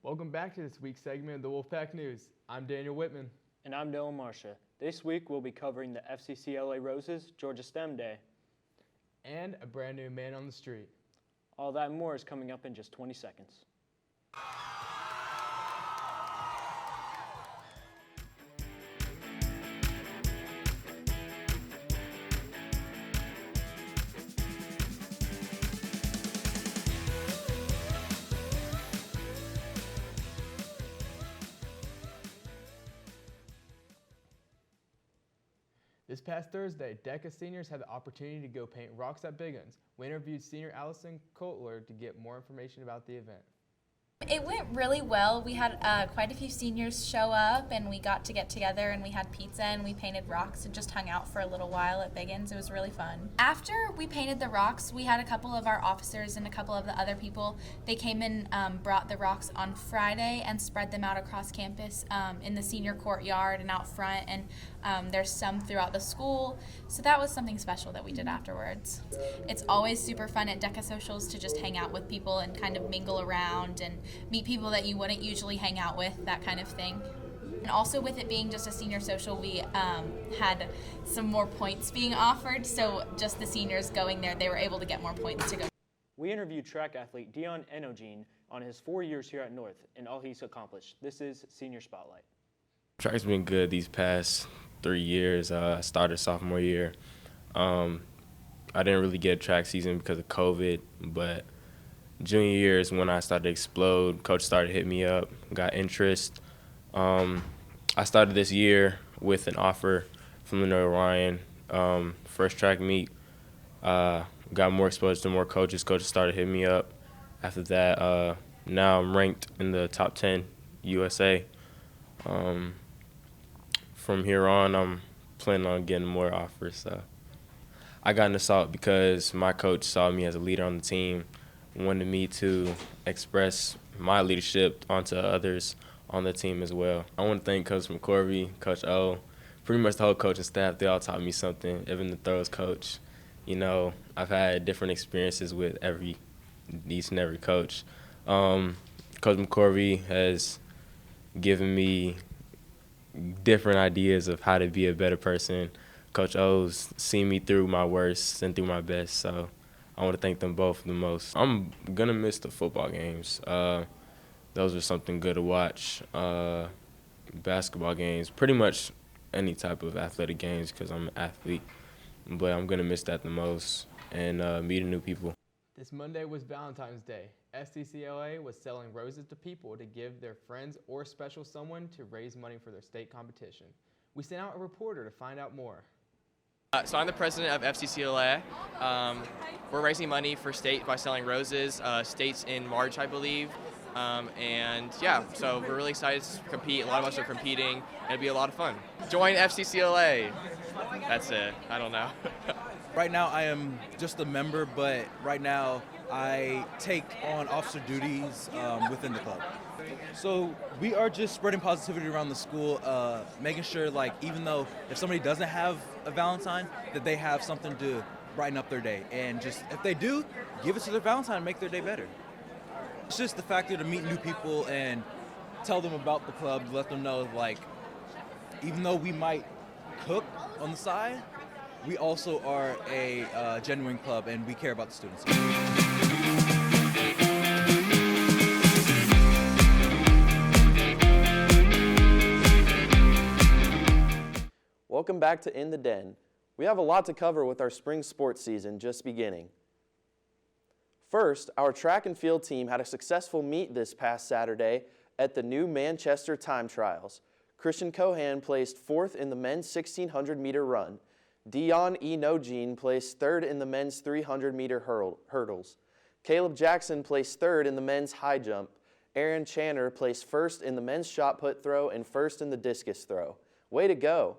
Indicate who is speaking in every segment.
Speaker 1: Welcome back to this week's segment of the Wolfpack News. I'm Daniel Whitman.
Speaker 2: And I'm Dylan Marcia. This week we'll be covering the FCCLA Roses Georgia STEM Day.
Speaker 1: And a brand new man on the street.
Speaker 2: All that and more is coming up in just 20 seconds.
Speaker 1: This past Thursday, DECA seniors had the opportunity to go paint rocks at Biggins. We interviewed senior Allison Kotler to get more information about the event.
Speaker 3: It went really well. We had quite a few seniors show up, and we got to get together, and we had pizza, and we painted rocks and just hung out for a little while at Biggins. It was really fun. After we painted the rocks, we had a couple of our officers and a couple of the other people. They came and brought the rocks on Friday and spread them out across campus in the senior courtyard and out front, and there's some throughout the school. So that was something special that we did afterwards. It's always super fun at DECA socials to just hang out with people and kind of mingle around and meet people that you wouldn't usually hang out with, that kind of thing. And also with it being just a senior social, we had some more points being offered, so just the seniors going there, they were able to get more points to go.
Speaker 2: We interviewed track athlete Dion Enogene on his 4 years here at North and all he's accomplished. This is Senior Spotlight.
Speaker 4: Track's been good these past 3 years. I started sophomore year. I didn't really get a track season because of COVID, but junior year is when I started to explode. Coach started to hit me up, got interest. I started this year with an offer from Lenore Ryan. First track meet, got more exposure to more coaches. Coaches started hitting me up. After that, now I'm ranked in the top 10 USA. From here on, I'm planning on getting more offers. So I got an assault because my coach saw me as a leader on the team, wanted me to express my leadership onto others on the team as well. I want to thank Coach McCorvey, Coach O, pretty much the whole coaching staff. They all taught me something, even the throws coach. You know, I've had different experiences with each and every coach. Coach McCorvey has given me different ideas of how to be a better person. Coach O's seen me through my worst and through my best, so I want to thank them both the most. I'm going to miss the football games. Those are something good to watch. Basketball games, pretty much any type of athletic games because I'm an athlete. But I'm going to miss that the most and meeting new people.
Speaker 1: This Monday was Valentine's Day. FCCLA was selling roses to people to give their friends or special someone to raise money for their state competition. We sent out a reporter to find out more.
Speaker 5: So I'm the president of FCCLA. We're raising money for state by selling roses. State's in March, I believe. And yeah, so we're really excited to compete. A lot of us are competing. It'll be a lot of fun. Join FCCLA. That's it. I don't know.
Speaker 6: Right now I am just a member, but right now I take on officer duties within the club. So we are just spreading positivity around the school, making sure like even though if somebody doesn't have a Valentine, that they have something to brighten up their day. And just if they do, give it to their Valentine and make their day better. It's just the factor to meet new people and tell them about the club, let them know like even though we might cook on the side, we also are a genuine club and we care about the students.
Speaker 7: Welcome back to In the Den. We have a lot to cover with our spring sports season just beginning. First, our track and field team had a successful meet this past Saturday at the new Manchester Time Trials. Christian Cohan placed 4th in the men's 1,600-meter run. Dion Enogene placed 3rd in the men's 300-meter hurdles. Caleb Jackson placed 3rd in the men's high jump. Aaron Channer placed 1st in the men's shot put throw and 1st in the discus throw. Way to go!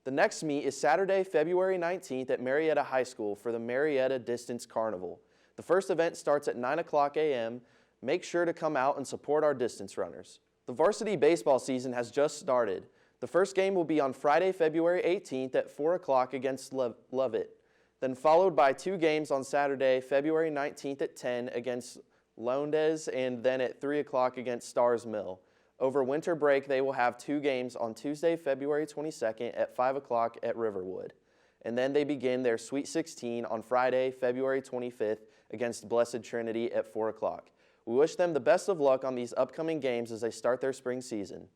Speaker 7: The next meet is Saturday, February 19th at Marietta High School for the Marietta Distance Carnival. The first event starts at 9 o'clock a.m. Make sure to come out and support our distance runners. The varsity baseball season has just started. The first game will be on Friday, February 18th at 4 o'clock against Lovett, then followed by 2 games on Saturday, February 19th at 10 against Lowndes, and then at 3 o'clock against Stars Mill. Over winter break, they will have 2 games on Tuesday, February 22nd at 5 o'clock at Riverwood. And then they begin their Sweet 16 on Friday, February 25th against Blessed Trinity at 4 o'clock. We wish them the best of luck on these upcoming games as they start their spring season.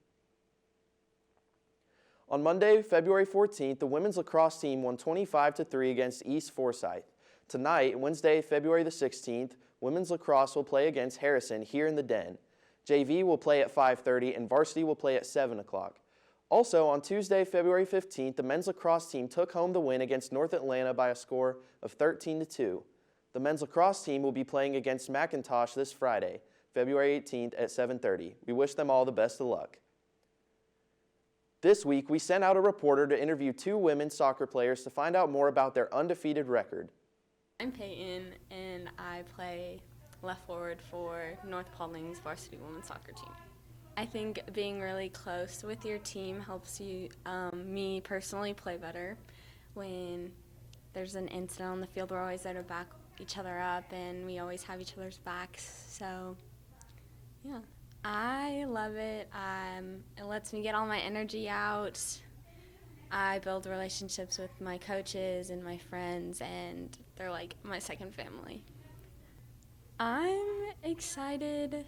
Speaker 7: On Monday, February 14th, the women's lacrosse team won 25-3 against East Forsyth. Tonight, Wednesday, February the 16th, women's lacrosse will play against Harrison here in the Den. JV will play at 5:30 and varsity will play at 7 o'clock. Also, on Tuesday, February 15th, the men's lacrosse team took home the win against North Atlanta by a score of 13-2. The men's lacrosse team will be playing against McIntosh this Friday, February 18th at 7:30. We wish them all the best of luck. This week, we sent out a reporter to interview 2 women's soccer players to find out more about their undefeated record.
Speaker 8: I'm Peyton, and I play left forward for North Pauling's varsity women's soccer team. I think being really close with your team helps you, me personally, play better. When there's an incident on the field, we're always there to back each other up, and we always have each other's backs. So, yeah. I love it. It lets me get all my energy out. I build relationships with my coaches and my friends, and they're like my second family. I'm excited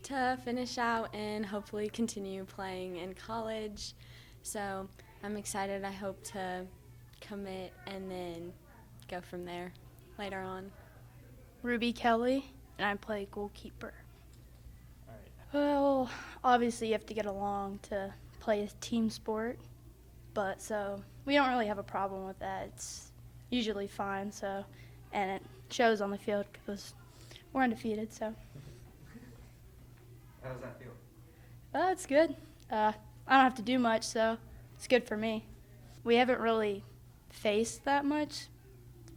Speaker 8: to finish out and hopefully continue playing in college. So I'm excited. I hope to commit and then go from there later on.
Speaker 9: Ruby Kelly, and I play goalkeeper. Well, obviously you have to get along to play a team sport, but so we don't really have a problem with that. It's usually fine, so, and it shows on the field because we're undefeated, so.
Speaker 10: How does that feel?
Speaker 9: It's good. I don't have to do much, so it's good for me. We haven't really faced that much,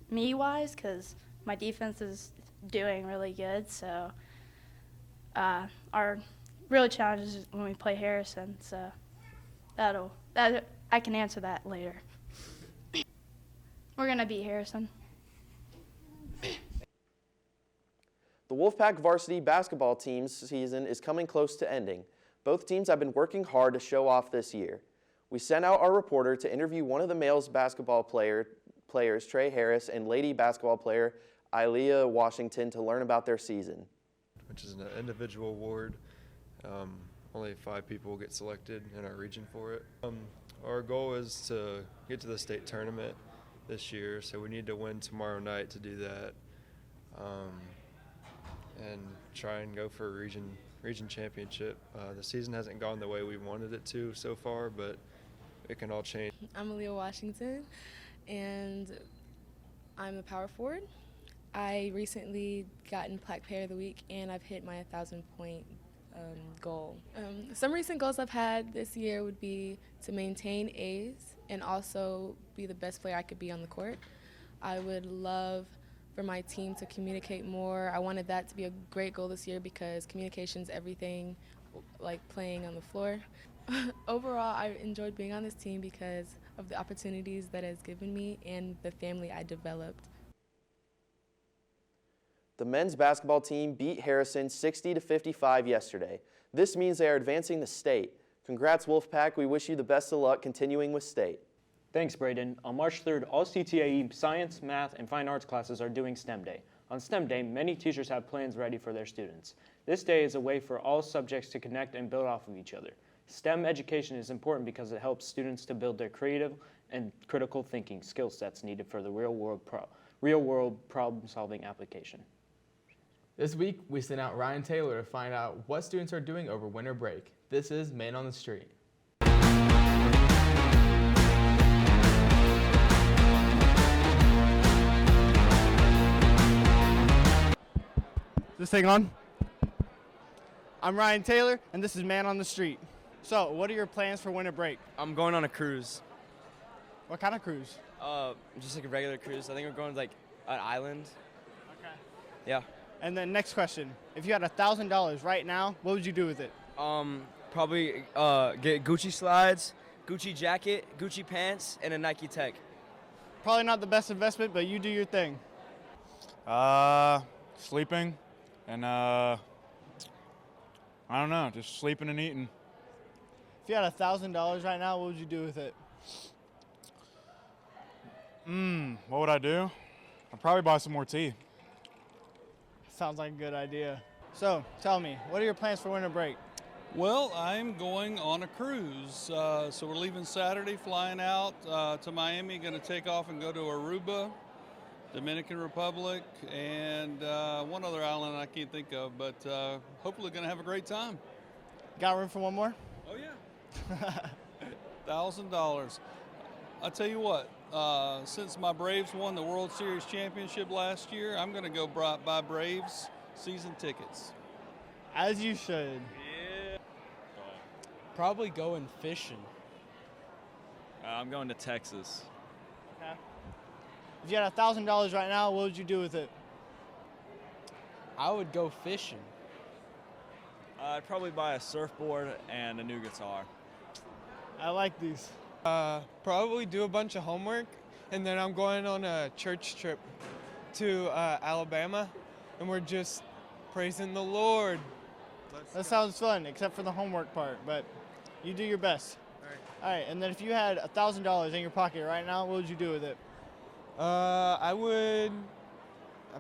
Speaker 9: me-wise, because my defense is doing really good, so. Our real challenge is when we play Harrison, so I can answer that later. We're gonna beat Harrison.
Speaker 7: The Wolfpack varsity basketball team's season is coming close to ending. Both teams have been working hard to show off this year. We sent out our reporter to interview one of the males basketball players, Trey Harris, and lady basketball player, Ilea Washington, to learn about their season.
Speaker 11: Which is an individual award. Only 5 people get selected in our region for it. Our goal is to get to the state tournament this year, so we need to win tomorrow night to do that, and try and go for a region championship. The season hasn't gone the way we wanted it to so far, but it can all change.
Speaker 12: I'm Ilea Washington, and I'm a power forward. I recently gotten Plaque Player of the Week, and I've hit my 1,000-point goal. Some recent goals I've had this year would be to maintain A's and also be the best player I could be on the court. I would love for my team to communicate more. I wanted that to be a great goal this year because communication's everything, like playing on the floor. Overall, I enjoyed being on this team because of the opportunities that it has given me and the family I developed.
Speaker 7: The men's basketball team beat Harrison 60-55 yesterday. This means they are advancing to state. Congrats, Wolfpack. We wish you the best of luck continuing with state.
Speaker 2: Thanks, Braden. On March 3rd, all CTAE science, math, and fine arts classes are doing STEM Day. On STEM Day, many teachers have plans ready for their students. This day is a way for all subjects to connect and build off of each other. STEM education is important because it helps students to build their creative and critical thinking skill sets needed for the real-world problem-solving application.
Speaker 1: This week, we sent out Ryan Taylor to find out what students are doing over winter break. This is Man on the Street.
Speaker 13: Is this thing on? I'm Ryan Taylor, and this is Man on the Street. So, what are your plans for winter break?
Speaker 14: I'm going on a cruise.
Speaker 13: What kind of cruise?
Speaker 14: Just like a regular cruise. I think we're going to like an island.
Speaker 13: Okay.
Speaker 14: Yeah.
Speaker 13: And then next question. If you had $1,000 right now, what would you do with it?
Speaker 14: Probably get Gucci slides, Gucci jacket, Gucci pants, and a Nike Tech.
Speaker 13: Probably not the best investment, but you do your thing.
Speaker 15: Sleeping,
Speaker 10: And I don't know, just sleeping and eating.
Speaker 13: If you had $1,000 right now, what would you do with it?
Speaker 10: What would I do? I'd probably buy some more tea.
Speaker 13: Sounds like a good idea. So, tell me, what are your plans for winter break?
Speaker 15: Well, I'm going on a cruise. So we're leaving Saturday, flying out to Miami, going to take off and go to Aruba, Dominican Republic, and one other island I can't think of, but hopefully going to have a great time.
Speaker 13: Got room for one more?
Speaker 15: Oh, yeah. $1,000. I tell you what, since my Braves won the World Series championship last year, I'm going to go buy Braves season tickets.
Speaker 13: As you should.
Speaker 15: Yeah.
Speaker 16: Probably going fishing.
Speaker 17: I'm going to Texas.
Speaker 13: Okay. If you had $1,000 right now, what would you do with it?
Speaker 16: I would go fishing.
Speaker 17: I'd probably buy a surfboard and a new guitar.
Speaker 13: I like these.
Speaker 18: Probably do a bunch of homework, and then I'm going on a church trip to Alabama, and we're just praising the Lord.
Speaker 13: That sounds fun, except for the homework part, but you do your best. All right, and then if you had $1,000 in your pocket right now, what would you do with it?
Speaker 18: I'd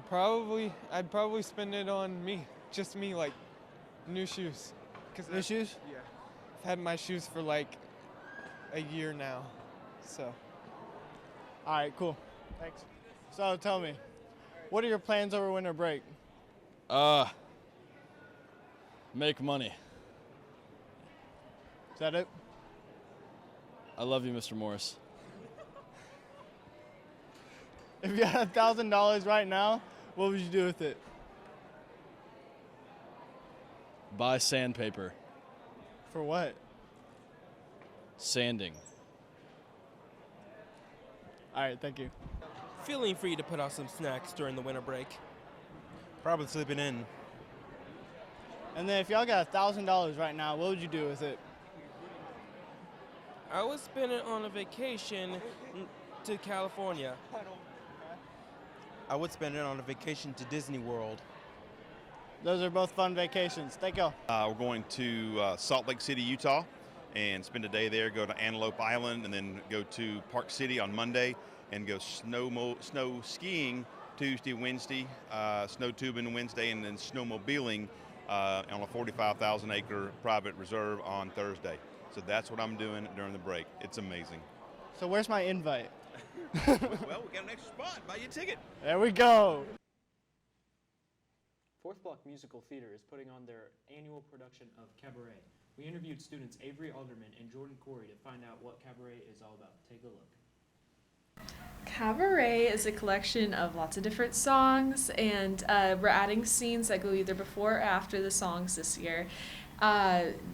Speaker 18: probably spend it on me, just me, like new shoes.
Speaker 13: New shoes?
Speaker 18: Yeah. I've had my shoes for like a year now, so.
Speaker 13: All right, cool. Thanks. So tell me, what are your plans over winter break?
Speaker 19: Make money.
Speaker 13: Is that it?
Speaker 19: I love you, Mr. Morris.
Speaker 13: If you had $1,000 right now, what would you do with it?
Speaker 19: Buy sandpaper.
Speaker 13: For what?
Speaker 19: Sanding.
Speaker 13: All right, thank you.
Speaker 20: Feeling free to put out some snacks during the winter break.
Speaker 21: Probably sleeping in.
Speaker 13: And then if y'all got $1,000 right now, what would you do with it?
Speaker 20: I would spend it on a vacation to California.
Speaker 21: I would spend it on a vacation to Disney World.
Speaker 13: Those are both fun vacations. Thank y'all.
Speaker 22: We're going to Salt Lake City, Utah, and spend a day there, go to Antelope Island, and then go to Park City on Monday, and go snow skiing Tuesday, Wednesday, snow tubing Wednesday, and then snowmobiling on a 45,000-acre private reserve on Thursday. So that's what I'm doing during the break. It's amazing.
Speaker 13: So where's my invite?
Speaker 22: Well, we got an extra spot. Buy you a ticket.
Speaker 13: There we go.
Speaker 2: Fourth Block Musical Theater is putting on their annual production of Cabaret. We interviewed students Avery Alderman and Jordan Corey to find out what Cabaret is all about. Take a look.
Speaker 23: Cabaret is a collection of lots of different songs, and we're adding scenes that go either before or after the songs this year.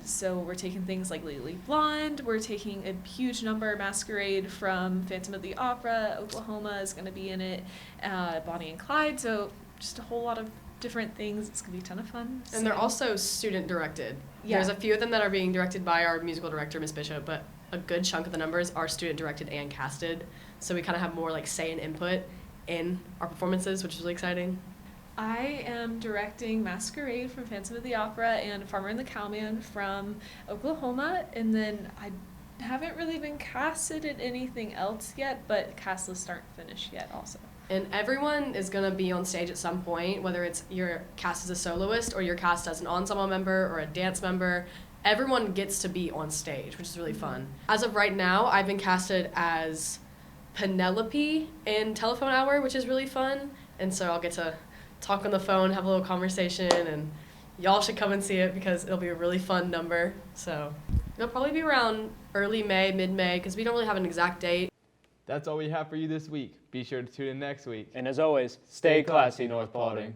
Speaker 23: So we're taking things like Legally Blonde, we're taking a huge number, Masquerade from Phantom of the Opera, Oklahoma is going to be in it, Bonnie and Clyde, so just a whole lot of different things. It's going to be a ton of fun.
Speaker 24: And they're also student directed.
Speaker 23: Yeah.
Speaker 24: There's a few of them that are being directed by our musical director, Ms. Bishop, but a good chunk of the numbers are student directed and casted. So we kind of have more like say and input in our performances, which is really exciting.
Speaker 23: I am directing Masquerade from Phantom of the Opera and Farmer and the Cowman from Oklahoma, and then I haven't really been casted in anything else yet, but cast lists aren't finished yet also.
Speaker 24: And everyone is going to be on stage at some point, whether it's you're cast as a soloist or you're cast as an ensemble member or a dance member. Everyone gets to be on stage, which is really fun. As of right now, I've been casted as Penelope in Telephone Hour, which is really fun. And so I'll get to talk on the phone, have a little conversation, and y'all should come and see it because it'll be a really fun number. So it'll probably be around early May, mid-May, because we don't really have an exact date.
Speaker 1: That's all we have for you this week. Be sure to tune in next week.
Speaker 2: And as always, stay classy, North Paulding.